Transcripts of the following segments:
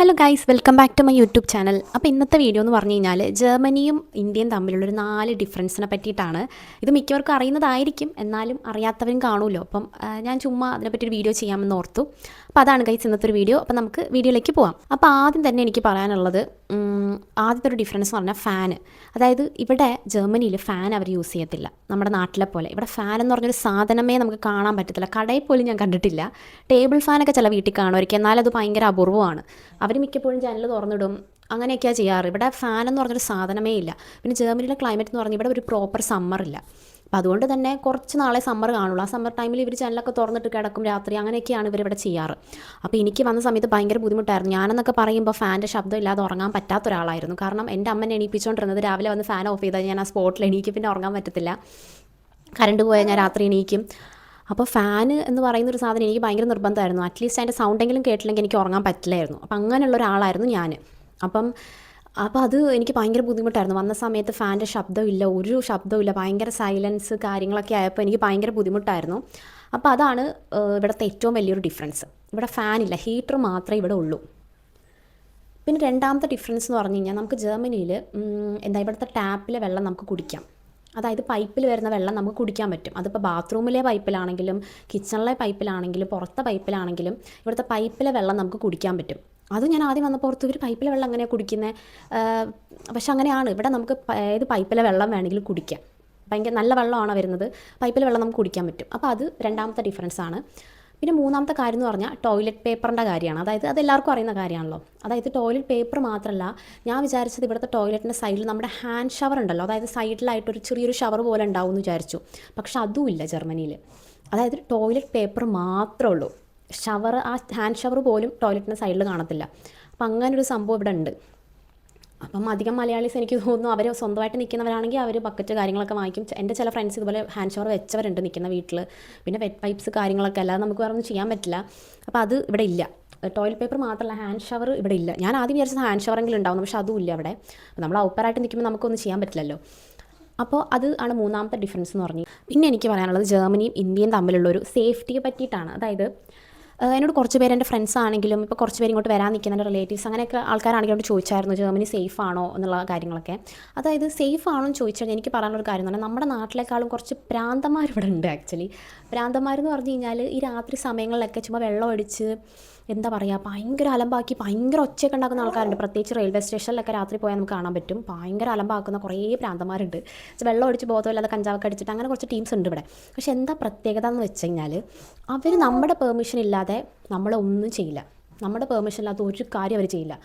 Hello guys, welcome back to my YouTube channel. അപ്പോൾ ഇന്നത്തെ video എന്ന് പറഞ്ഞു കഴിഞ്ഞാൽ ജർമ്മനിയും ഇന്ത്യയും തമ്മിലുള്ളൊരു 4 ഡിഫറൻസിനെ പറ്റിയിട്ടാണ്. ഇത് മിക്കവർക്കും അറിയുന്നതായിരിക്കും, എന്നാലും അറിയാത്തവരും കാണുമല്ലോ. അപ്പം ഞാൻ ചുമ്മാ അതിനെപ്പറ്റി ഒരു വീഡിയോ ചെയ്യാമെന്ന് ഓർത്തു. അപ്പോൾ അതാണ് ഗൈസ് ഇന്നത്തെ ഒരു വീഡിയോ. അപ്പോൾ നമുക്ക് വീഡിയോയിലേക്ക് പോവാം. അപ്പോൾ ആദ്യം തന്നെ എനിക്ക് പറയാനുള്ളത്, ആദ്യത്തെ ഒരു ഡിഫറൻസ് എന്ന് പറഞ്ഞാൽ ഫാന്. അതായത് ഇവിടെ ജർമ്മനിയിൽ ഫാൻ അവർ യൂസ് ചെയ്യത്തില്ല, നമ്മുടെ നാട്ടിലെ പോലെ. ഇവിടെ ഫാൻ എന്ന് പറഞ്ഞൊരു സാധനമേ നമുക്ക് കാണാൻ പറ്റത്തില്ല, കടയിൽ പോലും ഞാൻ കണ്ടിട്ടില്ല. ടേബിൾ ഫാനൊക്കെ ചില വീട്ടിൽ കാണുമായിരിക്കും, എന്നാലും അത് ഭയങ്കര അപൂർവമാണ്. അവർ മിക്കപ്പോഴും ജനൽ തുറന്നിടും, അങ്ങനെയൊക്കെയാണ് ചെയ്യാറ്. ഇവിടെ ഫാൻ എന്ന് പറഞ്ഞൊരു സാധനമേ ഇല്ല. പിന്നെ ജർമ്മനിയിലെ ക്ലൈമറ്റ് എന്ന് പറഞ്ഞാൽ ഇവിടെ ഒരു പ്രോപ്പർ സമ്മറില്ല. അപ്പോൾ അതുകൊണ്ട് തന്നെ കുറച്ച് നാളെ സമ്മർ കാണുള്ളൂ. ആ സമ്മർ ടൈമിൽ ഇവർ ജനലൊക്കെ തുറന്നിട്ട് കിടക്കും രാത്രി, അങ്ങനെയൊക്കെയാണ് ഇവരിവിടെ ചെയ്യാറ്. അപ്പോൾ എനിക്ക് വന്ന സമയത്ത് ഭയങ്കര ബുദ്ധിമുട്ടായിരുന്നു. ഞാനെന്നൊക്കെ പറയുമ്പോൾ ഫാൻ്റെ ശബ്ദം ഇല്ലാതെ ഉറങ്ങാൻ പറ്റാത്ത ഒരാളായിരുന്നു. കാരണം എൻ്റെ അമ്മനെ എണീപ്പിച്ചുകൊണ്ടിരുന്നത് രാവിലെ വന്ന് ഫാൻ ഓഫ് ചെയ്താൽ ഞാൻ ആ സ്പോട്ടിൽ എണീക്കും, പിന്നെ ഉറങ്ങാൻ പറ്റത്തില്ല. കറണ്ട് പോയാൽ ഞാൻ രാത്രി എണീക്കും. അപ്പോൾ ഫാൻ എന്ന് പറയുന്നൊരു സാധനം എനിക്ക് ഭയങ്കര നിർബന്ധമായിരുന്നു. അറ്റ്ലീസ്റ്റ് അതിൻ്റെ സൗണ്ടെങ്കിലും കേട്ടില്ലെങ്കിൽ എനിക്ക് ഉറങ്ങാൻ പറ്റില്ലായിരുന്നു. അപ്പോൾ അങ്ങനെയുള്ള ഒരാളായിരുന്നു ഞാൻ. അപ്പോൾ അത് എനിക്ക് ഭയങ്കര ബുദ്ധിമുട്ടായിരുന്നു. വന്ന സമയത്ത് ഫാൻ്റെ ശബ്ദമില്ല, ഒരു ശബ്ദമില്ല, ഭയങ്കര സൈലൻസ് കാര്യങ്ങളൊക്കെ ആയപ്പോൾ എനിക്ക് ഭയങ്കര ബുദ്ധിമുട്ടായിരുന്നു. അപ്പോൾ അതാണ് ഇവിടുത്തെ ഏറ്റവും വലിയൊരു ഡിഫറൻസ്. ഇവിടെ ഫാനില്ല, ഹീറ്റർ മാത്രമേ ഇവിടെ ഉള്ളൂ. പിന്നെ രണ്ടാമത്തെ ഡിഫറൻസ് എന്ന് പറഞ്ഞു കഴിഞ്ഞാൽ, നമുക്ക് ജർമ്മനിയിൽ ഇവിടുത്തെ ടാപ്പിലെ വെള്ളം നമുക്ക് കുടിക്കാം. അതായത് പൈപ്പിൽ വരുന്ന വെള്ളം നമുക്ക് കുടിക്കാൻ പറ്റും. അതിപ്പോൾ ബാത്റൂമിലെ പൈപ്പിലാണെങ്കിലും കിച്ചണിലെ പൈപ്പിലാണെങ്കിലും പുറത്തെ പൈപ്പിലാണെങ്കിലും ഇവിടുത്തെ പൈപ്പിലെ വെള്ളം നമുക്ക് കുടിക്കാൻ പറ്റും. അത് ഞാൻ ആദ്യം വന്നപ്പോൾ ഓർത്തു, ഇവർ പൈപ്പിലെ വെള്ളം എങ്ങനെയാണ് കുടിക്കുന്നത്? പക്ഷെ അങ്ങനെയാണ്, ഇവിടെ നമുക്ക് ഏത് പൈപ്പിലെ വെള്ളം വേണമെങ്കിലും കുടിക്കാം. ഭയങ്കര നല്ല വെള്ളമാണ് വരുന്നത്, പൈപ്പിലെ വെള്ളം നമുക്ക് കുടിക്കാൻ പറ്റും. അപ്പോൾ അത് രണ്ടാമത്തെ ഡിഫറൻസ് ആണ്. പിന്നെ മൂന്നാമത്തെ കാര്യം എന്ന് പറഞ്ഞാൽ ടോയ്ലറ്റ് പേപ്പറിൻ്റെ കാര്യമാണ്. അതായത് അതെല്ലാവർക്കും അറിയുന്ന കാര്യമാണല്ലോ. അതായത് ടോയ്ലറ്റ് പേപ്പർ മാത്രമല്ല, ഞാൻ വിചാരിച്ചത് ഇവിടുത്തെ ടോയ്ലറ്റിൻ്റെ സൈഡിൽ നമ്മുടെ ഹാൻഡ് ഷവർ ഉണ്ടല്ലോ, അതായത് സൈഡിലായിട്ടൊരു ചെറിയൊരു ഷവർ പോലെ ഉണ്ടാവും എന്ന് വിചാരിച്ചു. പക്ഷെ അതുമില്ല ജർമ്മനിയിൽ. അതായത് ടോയ്ലറ്റ് പേപ്പർ മാത്രമേ ഉള്ളൂ, ഷവർ, ആ ഹാൻഡ് ഷവർ പോലും ടോയ്ലറ്റിൻ്റെ സൈഡിൽ കാണത്തില്ല. അപ്പം അങ്ങനൊരു സംഭവം ഇവിടെ ഉണ്ട്. അപ്പം അധികം മലയാളീസ് എനിക്ക് തോന്നുന്നു അവർ സ്വന്തമായിട്ട് നിൽക്കുന്നവരാണെങ്കിൽ അവർ ബക്കറ്റ് കാര്യങ്ങളൊക്കെ വാങ്ങിക്കും. എൻ്റെ ചില ഫ്രണ്ട്സ് ഇതുപോലെ ഹാൻഡ് ഷവർ വെച്ചവരുണ്ട് നിൽക്കുന്ന വീട്ടിൽ. പിന്നെ വെറ്റ് പൈപ്പ്സ് കാര്യങ്ങളൊക്കെ അല്ലാതെ നമുക്ക് വേറെ ഒന്നും ചെയ്യാൻ പറ്റില്ല. അപ്പോൾ അത് ഇവിടെ ഇല്ല. ടോയ്ലറ്റ് പേപ്പർ മാത്രമല്ല, ഹാൻഡ് ഷവർ ഇവിടെ ഇല്ല. ഞാൻ ആദ്യം വിചാരിച്ചത് ഹാൻഡ് ഷവറെങ്കിലും ഉണ്ടാവും, പക്ഷെ അതും ഇല്ല അവിടെ. നമ്മൾ ഔപ്പറായിട്ട് നിൽക്കുമ്പോൾ നമുക്കൊന്നും ചെയ്യാൻ പറ്റില്ലല്ലോ. അപ്പോൾ അത് ആണ് മൂന്നാമത്തെ ഡിഫറൻസ് എന്ന് പറഞ്ഞു. പിന്നെ എനിക്ക് പറയാനുള്ളത് ജർമ്മനിയും ഇന്ത്യയും തമ്മിലുള്ളൊരു സേഫ്റ്റിയെ പറ്റിയിട്ടാണ്. അതായത് എന്നോട് കുറച്ച് പേര് എൻ്റെ ഫ്രണ്ട്സ് ആണെങ്കിലും ഇപ്പോൾ കുറച്ച് പേര് ഇങ്ങോട്ട് വരാൻ നിൽക്കുന്ന റിലേറ്റീവ്സ് അങ്ങനെയൊക്കെ ആൾക്കാരാണെങ്കിലും ചോദിച്ചായിരുന്നു ജർമ്മനി സേഫ് ആണോ എന്നുള്ള കാര്യങ്ങളൊക്കെ. അതായത് സേഫ് ആണോ എന്ന് ചോദിച്ചാൽ എനിക്ക് പറയാനുള്ളൊരു കാര്യം എന്ന് പറഞ്ഞാൽ, നമ്മുടെ നാട്ടിലേക്കാളും കുറച്ച് ഭ്രാന്തന്മാർ ഇവിടെ ഉണ്ട്. ആക്ച്വലി ഭ്രാന്തന്മാരെന്ന് പറഞ്ഞു കഴിഞ്ഞാൽ ഈ രാത്രി സമയങ്ങളിലൊക്കെ ചുമ്മാ വെള്ളം അടിച്ച് എന്താ പറയുക, ഭയങ്കര അലമ്പാക്കി ഭയങ്കര ഒച്ചയൊക്കെ ഉണ്ടാക്കുന്ന ആൾക്കാരുണ്ട്. പ്രത്യേകിച്ച് റെയിൽവേ സ്റ്റേഷനിലൊക്കെ രാത്രി പോയാൽ നമുക്ക് കാണാൻ പറ്റും. ഭയങ്കര അലമ്പാക്കുന്ന കുറേ ഭ്രാന്തന്മാരുണ്ട്. വെള്ളം അടിച്ച് ബോധമില്ലാതെ കഞ്ചാവൊക്കെ അടിച്ചിട്ട് അങ്ങനെ കുറച്ച് ടീംസ് ഉണ്ട് ഇവിടെ. പക്ഷെ എന്താ പ്രത്യേകത എന്ന് വെച്ച് കഴിഞ്ഞാൽ, അവർ നമ്മുടെ പെർമിഷൻ ഇല്ലാതെ നമ്മളൊന്നും ചെയ്യില്ല. നമ്മുടെ പെർമിഷൻ ഇല്ലാത്ത ഒരു കാര്യം അവർ ചെയ്യില്ല.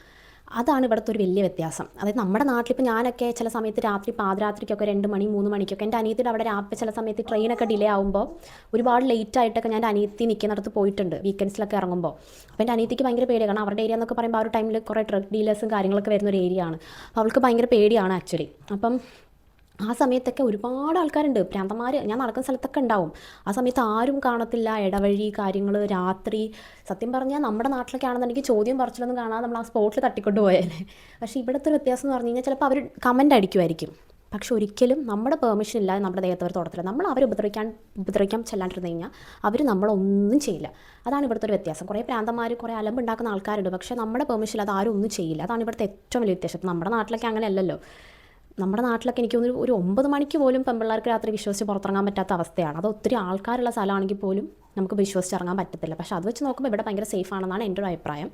അതാണ് ഇവിടുത്തെ ഒരു വലിയ വ്യത്യാസം. അതായത് നമ്മുടെ നാട്ടിലിപ്പോൾ ഞാനൊക്കെ ചില സമയത്ത് രാത്രി പാതിരാത്രിക്കൊക്കെ 2 മണി 3 മണിക്കൊക്കെ എൻ്റെ അനിയത്തിയുടെ അവിടെ രാത്രി ചില സമയത്ത് ട്രെയിനൊക്കെ ഡിലേ ആകുമ്പോൾ ഒരുപാട് ലേറ്റ് ആയിട്ടൊക്കെ ഞാൻ അനിയത്തി നിൽക്കുന്നിടത്ത് പോയിട്ടുണ്ട് വീക്കെൻഡ്സിലൊക്കെ ഇറങ്ങുമ്പോൾ. അപ്പോൾ എൻ്റെ അനിയത്തിക്ക് ഭയങ്കര പേടിയാണ്. കാരണം അവരുടെ ഏരിയ എന്നൊക്കെ പറയുമ്പോൾ ആ ഒരു ടൈമിൽ കുറേ ഡ്രഗ് ഡീലേഴ്സും കാര്യങ്ങളൊക്കെ വരുന്ന ഒരു ഏരിയ ആണ്. അപ്പോൾ അവൾക്ക് ഭയങ്കര പേടിയാണ് ആക്ച്വലി. അപ്പം ആ സമയത്തൊക്കെ ഒരുപാട് ആൾക്കാരുണ്ട്, ഭ്രാന്തന്മാർ. ഞാൻ നടക്കുന്ന സ്ഥലത്തൊക്കെ ഉണ്ടാവും. ആ സമയത്ത് ആരും കാണത്തില്ല, ഇടവഴി കാര്യങ്ങൾ രാത്രി. സത്യം പറഞ്ഞാൽ നമ്മുടെ നാട്ടിലൊക്കെ ആണെന്നുണ്ടെങ്കിൽ ചോദ്യം പറിച്ചിലൊന്നും കാണാതെ നമ്മൾ ആ സ്പോട്ടിൽ തട്ടിക്കൊണ്ട് പോയേനെ. പക്ഷേ ഇവിടുത്തെ ഒരു വ്യത്യാസം എന്ന് പറഞ്ഞു കഴിഞ്ഞാൽ, ചിലപ്പോൾ അവർ കമൻ്റ് അടിക്കുമായിരിക്കും, പക്ഷെ ഒരിക്കലും നമ്മുടെ പെർമിഷൻ ഇല്ലാതെ നമ്മുടെ ദേഹത്ത് അവർ തൊടത്തില്ല. നമ്മൾ അവരെ ഉപദ്രവിക്കാൻ ചെല്ലാണ്ടിരുന്നു കഴിഞ്ഞാൽ അവർ നമ്മളൊന്നും ചെയ്യില്ല. അതാണ് ഇവിടുത്തെ ഒരു വ്യത്യാസം. കുറേ പ്രാന്തന്മാർ കുറേ അലമ്പുണ്ടാക്കുന്ന ആൾക്കാരുണ്ട്, പക്ഷേ നമ്മുടെ പെർമിഷൻ ഇല്ലാതെ ആരും ഒന്നും ചെയ്യില്ല. അതാണ് ഇവിടുത്തെ ഏറ്റവും വലിയ വ്യത്യാസം. നമ്മുടെ നാട്ടിലൊക്കെ അങ്ങനെ അല്ലല്ലോ. നമ്മുടെ നാട്ടിലൊക്കെ എനിക്ക് തോന്നുന്നു ഒരു 9 മണിക്ക് പോലും പെൺപിള്ളേർക്ക് രാത്രി വിശ്വസിച്ച് പുറത്തിറങ്ങാൻ പറ്റാത്ത അവസ്ഥയാണ്. അത് ഒത്തിരി ആൾക്കാരുള്ള സ്ഥലമാണെങ്കിൽ പോലും നമുക്ക് വിശ്വസിച്ചിറങ്ങാൻ പറ്റത്തില്ല. പക്ഷേ അത് വെച്ച് നോക്കുമ്പോൾ ഇവിടെ ഭയങ്കര സേഫ് ആണെന്നാണ് എൻ്റെ ഒരു അഭിപ്രായം.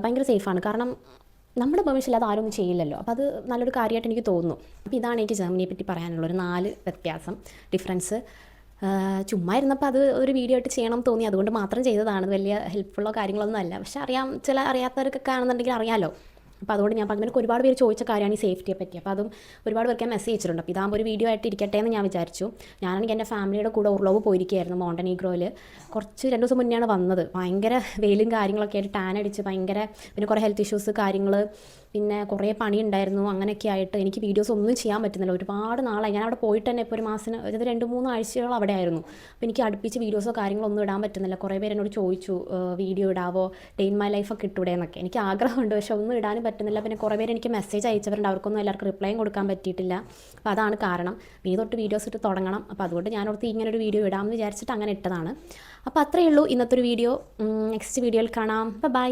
ഭയങ്കര സേഫാണ്. കാരണം നമ്മുടെ പെർമിഷൻ ഇല്ലാതെ ആരും ഒന്നും ചെയ്യില്ലല്ലോ. അപ്പോൾ അത് നല്ലൊരു കാര്യമായിട്ട് എനിക്ക് തോന്നുന്നു. അപ്പോൾ ഇതാണ് എനിക്ക് ജർമ്മനിയെ പറ്റി പറയാനുള്ളൊരു 4 വ്യത്യാസം, ഡിഫറൻസ്. ചുമ്മാ ഇരുന്നപ്പോൾ അത് ഒരു വീഡിയോ ആയിട്ട് ചെയ്യണം തോന്നി, അതുകൊണ്ട് മാത്രം ചെയ്തതാണ്. വലിയ ഹെൽപ്ഫുള്ളോ കാര്യങ്ങളൊന്നും അല്ല. പക്ഷേ അറിയാത്തവർക്കൊക്കെ ആണെന്നുണ്ടെങ്കിൽ അറിയാമല്ലോ. അപ്പോൾ അതുകൊണ്ട് ഞാൻ പറഞ്ഞു, എനിക്ക് ഒരുപാട് പേര് ചോദിച്ച കാര്യമാണ് ഈ സേഫ്റ്റിയെ പറ്റി. അപ്പോൾ അതും ഒരുപാട് പേർക്ക് ഞാൻ മെസ്സേജ് അയച്ചിട്ടുണ്ട്. അപ്പോൾ ഇതാകുമ്പോൾ ഒരു വീഡിയോ ആയിട്ട് ഇരിക്കട്ടെ എന്ന് ഞാൻ വിചാരിച്ചു. ഞാനാണെങ്കിൽ എൻ്റെ ഫാമിലിയുടെ കൂടെ ഉർളവ് പോയിരിക്കുകയായിരുന്നു മോണ്ടനീഗ്രോയിൽ. കുറച്ച് 2 ദിവസം മുന്നെയാണ് വന്നത്. ഭയങ്കര വെയിലും കാര്യങ്ങളൊക്കെ ആയിട്ട് ടാൻ അടിച്ച് ഭയങ്കര, പിന്നെ കുറേ ഹെൽത്ത് ഇഷ്യൂസ് കാര്യങ്ങൾ, പിന്നെ കുറേ പണി ഉണ്ടായിരുന്നു. അങ്ങനെയൊക്കെ ആയിട്ട് എനിക്ക് വീഡിയോസ് ഒന്നും ചെയ്യാൻ പറ്റുന്നില്ല. ഒരുപാട് നാളായി ഞാൻ അവിടെ പോയിട്ട് തന്നെ. ഇപ്പോൾ ഒരു മാസത്തിന് ഒരു 2-3 ആഴ്ചകൾ അവിടെ ആയിരുന്നു. അപ്പോൾ എനിക്ക് അടുപ്പിച്ച് വീഡിയോസോ കാര്യങ്ങളൊന്നും ഇടാൻ പറ്റുന്നില്ല. കുറേ പേര് എന്നോട് ചോദിച്ചു വീഡിയോ ഇടാവോ, ഡേ ഇൻ മൈ ലൈഫൊക്കെ ഇട്ടൂടെ എന്നൊക്കെ. എനിക്ക് ആഗ്രഹമുണ്ട്, പക്ഷെ ഒന്നും ഇടാനും പറ്റുന്നില്ല. പിന്നെ കുറേ പേര് എനിക്ക് മെസ്സേജ് അയച്ചവരുണ്ട്, അവർക്കൊന്നും എല്ലാവർക്കും റിപ്ലൈയും കൊടുക്കാൻ പറ്റിയിട്ടില്ല. അപ്പോൾ അതാണ് കാരണം. ഇനി തൊട്ട് വീഡിയോസ് ഇട്ട് തുടങ്ങണം. അപ്പോൾ അതുകൊണ്ട് ഞാനോർത്ത് ഇങ്ങനെ ഒരു വീഡിയോ ഇടാമെന്ന് വിചാരിച്ചിട്ട് അങ്ങനെ ഇട്ടതാണ്. അപ്പോൾ അത്രയേ ഉള്ളൂ ഇന്നത്തെ ഒരു വീഡിയോ. നെക്സ്റ്റ് വീഡിയോയിൽ കാണാം. ബൈ.